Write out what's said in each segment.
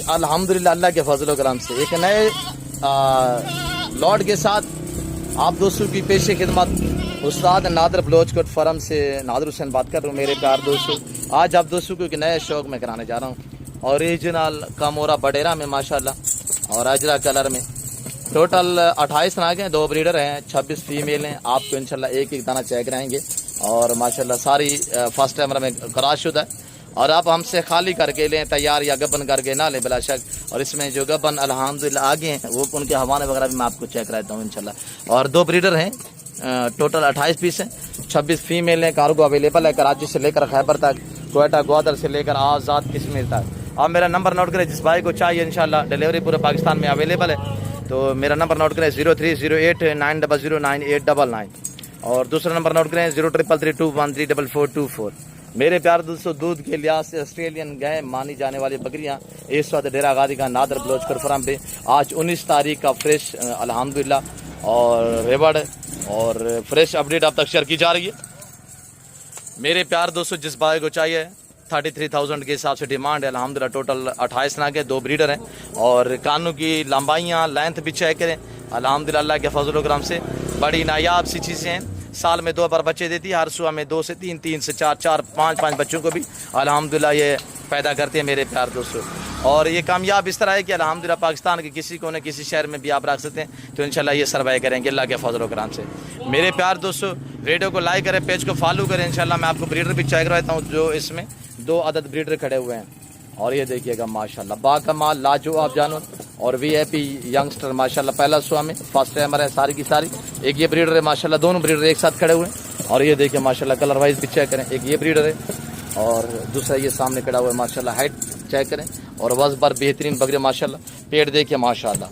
अल्हम्दुलिल्लाह अल्लाह के फजल करम से एक नए लॉट के साथ आप दोस्तों की पेश खिदमत उस्ताद नादर बलोच कोट फॉरम से नादर हुसैन बात कर रहा हूँ। मेरे प्यार दोस्तों, आज आप दोस्तों को एक नए शौक में कराने जा रहा हूँ। ओरिजिनल कामोरा बडेरा में माशाल्लाह और अजरा कलर में टोटल 28 नाग हैं, 2 ब्रीडर हैं, 26 फीमेल हैं। आपको इंशाल्लाह एक एक दाना चेक कराएंगे और माशाल्लाह सारी फर्स्ट टाइमर में कराशुदा है और आप हमसे खाली करके लें, तैयार या गबन करके ना लें बिला शक। और इसमें जो गबन अल्हम्दुलिल्लाह आगे हैं वो उनके हवाले वगैरह भी मैं आपको चेक कराता हूँ इंशाल्लाह। और 2 ब्रीडर हैं, टोटल 28 पीस हैं, 26 फीमेल हैं। कार्गो अवेलेबल है कराची से लेकर खैबर तक, कोयटा ग्वादर से लेकर आज़ाद कश्मीर तक। आप मेरा नंबर नोट करें, जिस भाई को चाहिए इंशाल्लाह डिलीवरी पूरे पाकिस्तान में अवेलेबल है। तो मेरा नंबर नोट करें 030890098899 और दूसरा नंबर नोट करें 033321344424। मेरे प्यार दोस्तों, दूध के लिहाज से ऑस्ट्रेलियन गाय मानी जाने वाली बकरियां इस वक्त डेरा गादी का नादर बलोच कर फराम पे आज 19 तारीख का फ्रेश अल्हम्दुलिल्लाह और रेवड़ और फ्रेश अपडेट आप तक शेयर की जा रही है। मेरे प्यार दोस्तों, जिस भाई को चाहिए 33,000 के हिसाब से डिमांड है अल्हम्दुलिल्लाह। टोटल 28 नाग है, 2 ब्रीडर हैं और कानों की लंबाइयाँ लेंथ भी चेक करें अल्हम्दुलिल्लाह अल्लाह के फजल करम से बड़ी नायाब सी चीज़ें हैं। साल में 2 बार बच्चे देती है, हर सुबह में 2 से 3, 3 से 4, 4, 5 बच्चों को भी अल्हम्दुलिल्लाह ये पैदा करते हैं मेरे प्यार दोस्तों। और ये कामयाब इस तरह है कि अल्हम्दुलिल्लाह पाकिस्तान के किसी कोने किसी शहर में भी आप रख सकते हैं तो इंशाल्लाह ये सर्वाइव करेंगे अल्लाह के फजल करम से। मेरे प्यार दोस्तों, वीडियो को लाइक करें, पेज को फॉलो करें। इंशाल्लाह मैं आपको ब्रीडर भी चेक करवाता हूँ जो इसमें 2 अदद ब्रीडर खड़े हुए हैं। और ये देखिएगा माशाल्लाह बाकमाल लाजवाब जानवर और वीआईपी यंगस्टर माशाल्लाह पहला सुबह में फर्स्ट टाइमर है सारी की सारी। एक ये ब्रीडर है माशाल्लाह, दोनों ब्रीडर एक साथ खड़े हुए हैं। और ये देखिए माशाल्लाह कलर वाइज भी चेक करें, एक ये ब्रीडर है और दूसरा ये सामने खड़ा हुआ है माशाल्लाह। हाइट चेक करें और वज़न पर बेहतरीन बकरे माशाल्लाह। पेट देखिए माशाल्लाह।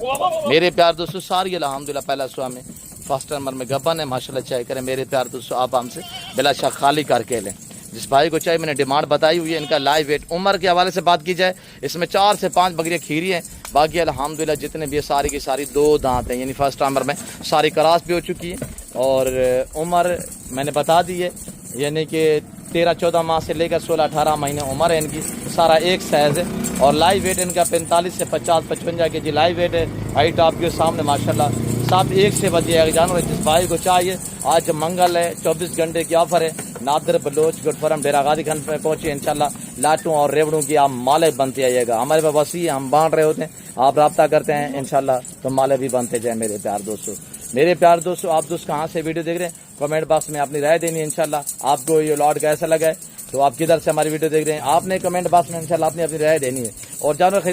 मेरे प्यार दोस्तों, सारी अल्हम्दुलिल्लाह पहला सुबह में फर्स्ट टाइमर में गबन है माशाल्लाह। चेक करें मेरे प्यार दोस्तों, आप हमसे बिला शक खाली करके लें। जिस भाई को चाहिए मैंने डिमांड बताई हुई है। इनका लाइव वेट उम्र के हवाले से बात की जाए, इसमें 4 से 5 बकरियाँ खीरी हैं। बाकी अल्हम्दुलिल्लाह जितने भी सारी की सारी 2 दांत हैं, यानी फर्स्ट टाइमर में सारी क्रॉस भी हो चुकी है। और उम्र मैंने बता दी है, यानी कि 13-14 माह से लेकर 16-18 महीने उम्र है इनकी। सारा एक साइज़ है और लाइव वेट इनका 45 से 50-55 के जी लाइव वेट है। हाइट आपके सामने माशाल्लाह सब एक से बजिए जानवर। जिस भाई को चाहिए, आज मंगल है, 24 घंटे की ऑफर है। नादर बलोच गुड फॉरम डेरा गादी खान पे पहुंचे इंशाल्लाह। लाटों और रेवड़ों की आप माले बनते आइएगा। हमारे पास वसी हम बांट रहे होते हैं, आप रब्ता करते हैं इंशाल्लाह तो माले भी बनते जाए मेरे प्यार दोस्तों। मेरे प्यार दोस्तों, आप दोस्त कहाँ से वीडियो देख रहे हैं कमेंट बॉक्स में अपनी राय देनी है इंशाल्लाह। आपको ये लॉट कैसा लगा है, तो आप किधर से हमारी वीडियो देख रहे हैं आपने कमेंट बॉक्स में इंशाल्लाह अपनी राय देनी है। और जानवर